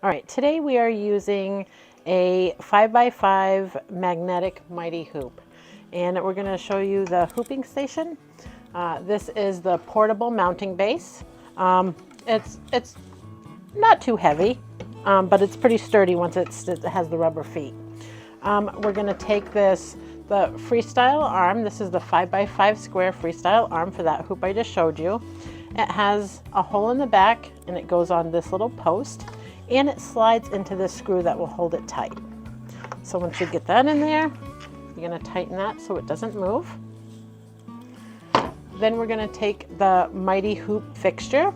All right, today we are using a 5x5 magnetic mighty hoop, and we're going to show you the hooping station. This is the portable mounting base. It's not too heavy, but it's pretty sturdy once it has the rubber feet. We're going to take the freestyle arm. This is the 5x5 square freestyle arm for that hoop I just showed you. It has a hole in the back and it goes on this little post, and it slides into this screw that will hold it tight. So once you get that in there, you're going to tighten that so it doesn't move. Then we're going to take the mighty hoop fixture,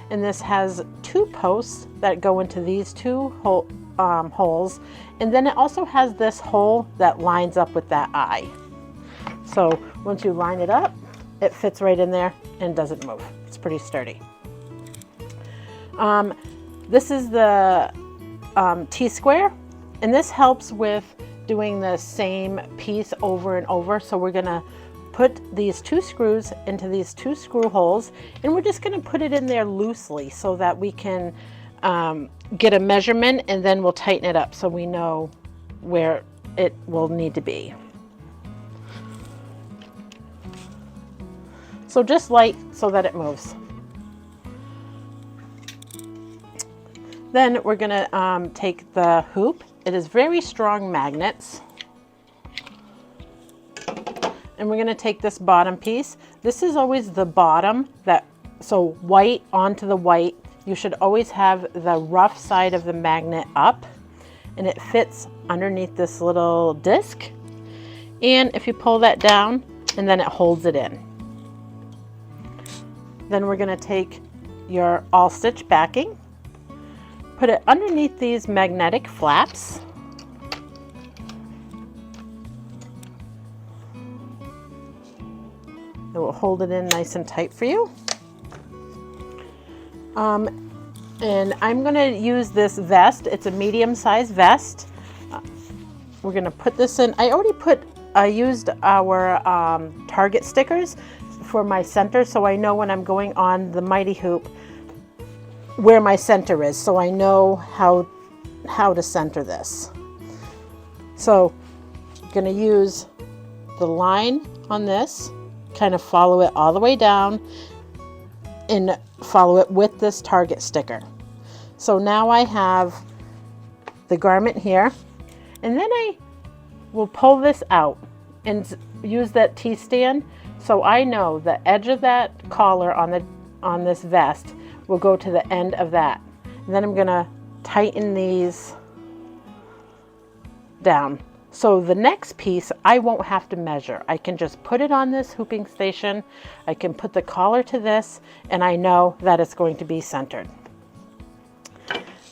and this has two posts that go into these two holes, and then it also has this hole that lines up with that eye. So once you line it up, it fits right in there and doesn't move. It's pretty sturdy. This is the T-square, and this helps with doing the same piece over and over. So we're gonna put these two screws into these two screw holes, and we're just gonna put it in there loosely so that we can get a measurement, and then we'll tighten it up so we know where it will need to be. So just light so that it moves. Then we're going to take the hoop. It is very strong magnets. And we're going to take this bottom piece. This is always the bottom, so white onto the white. You should always have the rough side of the magnet up, and it fits underneath this little disc. And if you pull that down, and then it holds it in. Then we're going to take your AllStitch backing, put it underneath these magnetic flaps. It will hold it in nice and tight for you. And I'm going to use this vest. It's a medium-sized vest. We're going to put this in. I used our target stickers for my center, so I know when I'm going on the mighty hoop where my center is, so I know how to center this. So I'm going to use the line on this, kind of follow it all the way down, and follow it with this target sticker. So now I have the garment here, and then I will pull this out and use that T-stand, so I know the edge of that collar on this vest will go to the end of that. And then I'm gonna tighten these down. So the next piece, I won't have to measure. I can just put it on this hooping station. I can put the collar to this, and I know that it's going to be centered.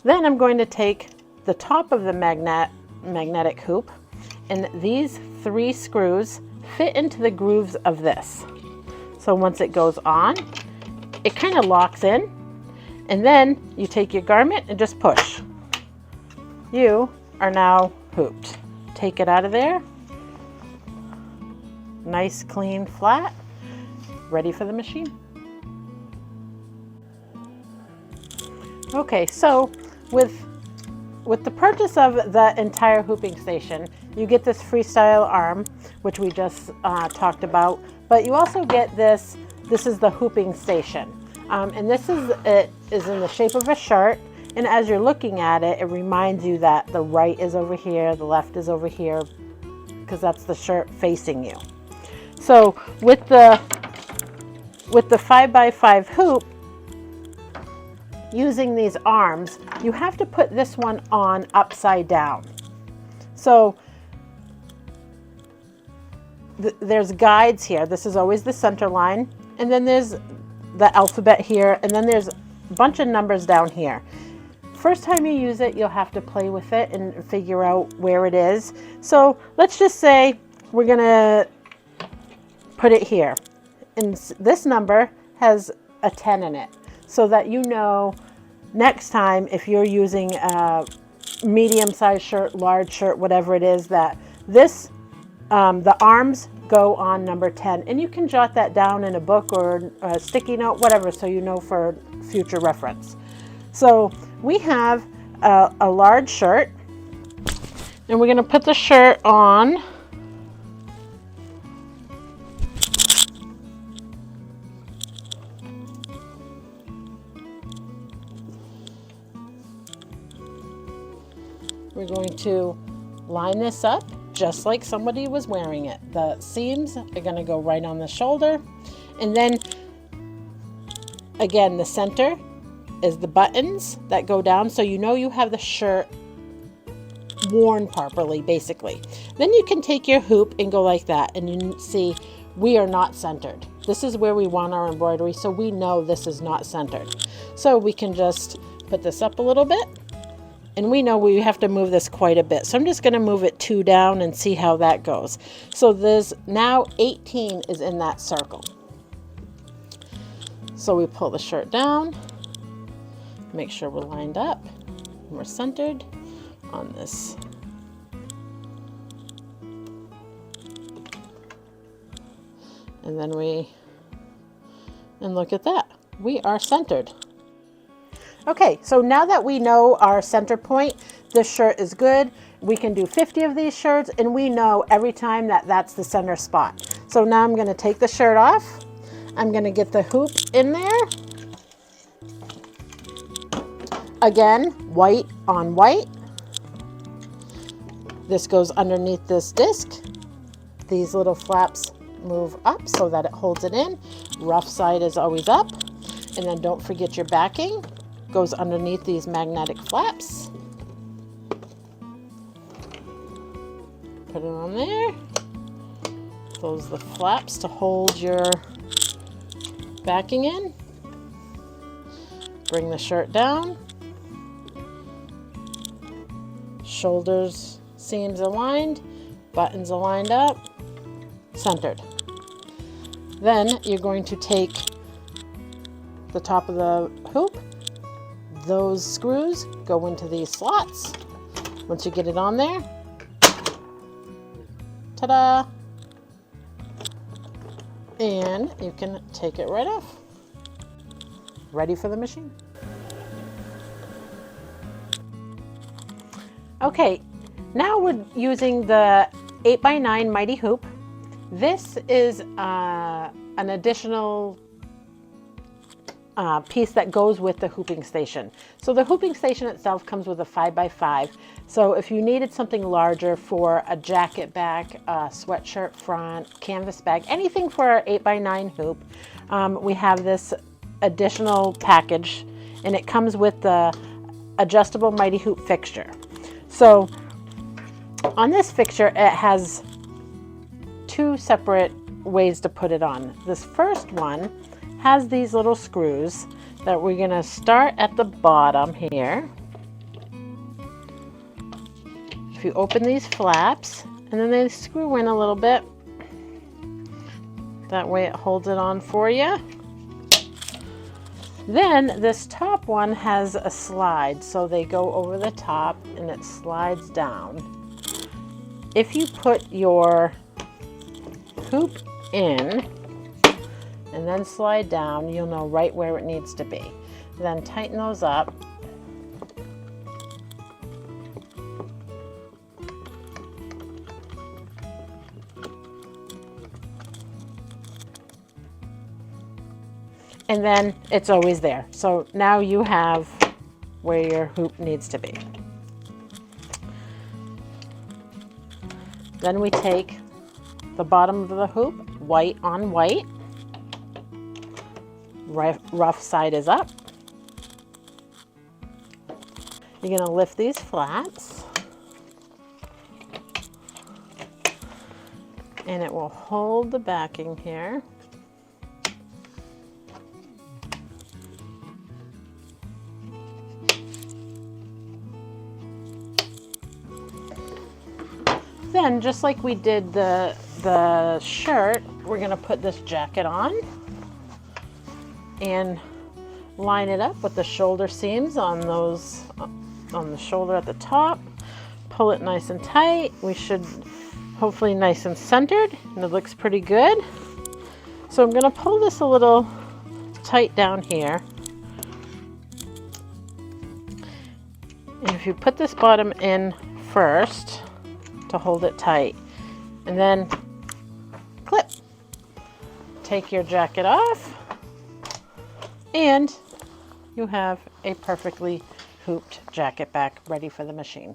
Then I'm going to take the top of the magnetic hoop, and these three screws fit into the grooves of this. So once it goes on, it kind of locks in. And then you take your garment and just push. You are now hooped. Take it out of there. Nice, clean, flat. Ready for the machine. Okay, so with the purchase of the entire hooping station, you get this freestyle arm, which we just talked about, but you also get this. This is the hooping station. And this is in the shape of a shirt, and as you're looking at it, it reminds you that the right is over here, the left is over here, because that's the shirt facing you. So with the 5x5 hoop, using these arms, you have to put this one on upside down. So there's guides here. This is always the center line, and then there's the alphabet here, and then there's a bunch of numbers down here. First time you use it, you'll have to play with it and figure out where it is. So let's just say we're gonna put it here, and this number has a 10 in it, so that you know next time if you're using a medium-sized shirt, large shirt, whatever it is, that this the arms go on number 10, and you can jot that down in a book or a sticky note, whatever, so you know for future reference. So we have a large shirt, and we're going to put the shirt on we're going to line this up just like somebody was wearing it. The seams are going to go right on the shoulder, and then again the center is the buttons that go down, so you know you have the shirt worn properly basically. Then you can take your hoop and go like that, and you see we are not centered. This is where we want our embroidery, so we know this is not centered. So we can just put this up a little bit, and we know we have to move this quite a bit. So I'm just going to move it 2 down and see how that goes. So there's now 18 is in that circle. So we pull the shirt down, make sure we're lined up, and we're centered on this. And then look at that, we are centered. Okay, so now that we know our center point, this shirt is good. We can do 50 of these shirts, and we know every time that that's the center spot. So now I'm going to take the shirt off. I'm going to get the hoop in there. Again, white on white. This goes underneath this disc. These little flaps move up so that it holds it in. Rough side is always up. And then don't forget your backing goes underneath these magnetic flaps. Put it on there. Close the flaps to hold your backing in. Bring the shirt down. Shoulders, seams aligned, buttons aligned up, centered. Then you're going to take the top of the hoop. Those screws go into these slots. Once you get it on there, ta-da! And you can take it right off. Ready for the machine. Okay, now we're using the 8x9 Mighty Hoop. This is an additional piece that goes with the hooping station. So the hooping station itself comes with a 5x5. So if you needed something larger for a jacket back, a sweatshirt front, canvas bag, anything for our 8x9 hoop, we have this additional package, and it comes with the adjustable Mighty Hoop fixture. So on this fixture, it has 2 separate ways to put it on. This first one has these little screws that we're going to start at the bottom here. If you open these flaps, and then they screw in a little bit. That way it holds it on for you. Then this top one has a slide, so they go over the top and it slides down. If you put your hoop in and then slide down, you'll know right where it needs to be. Then tighten those up. And then it's always there. So now you have where your hoop needs to be. Then we take the bottom of the hoop, white on white. Rough side is up. You're going to lift these flaps, and it will hold the backing here. Then, just like we did the shirt, we're going to put this jacket on and line it up with the shoulder seams on the shoulder at the top. Pull it nice and tight. We should hopefully nice and centered, and it looks pretty good. So I'm going to pull this a little tight down here. And if you put this bottom in first to hold it tight, and then clip. Take your jacket off, and you have a perfectly hooped jacket back ready for the machine.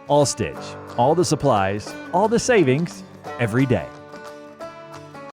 AllStitch, all the supplies, all the savings, every day.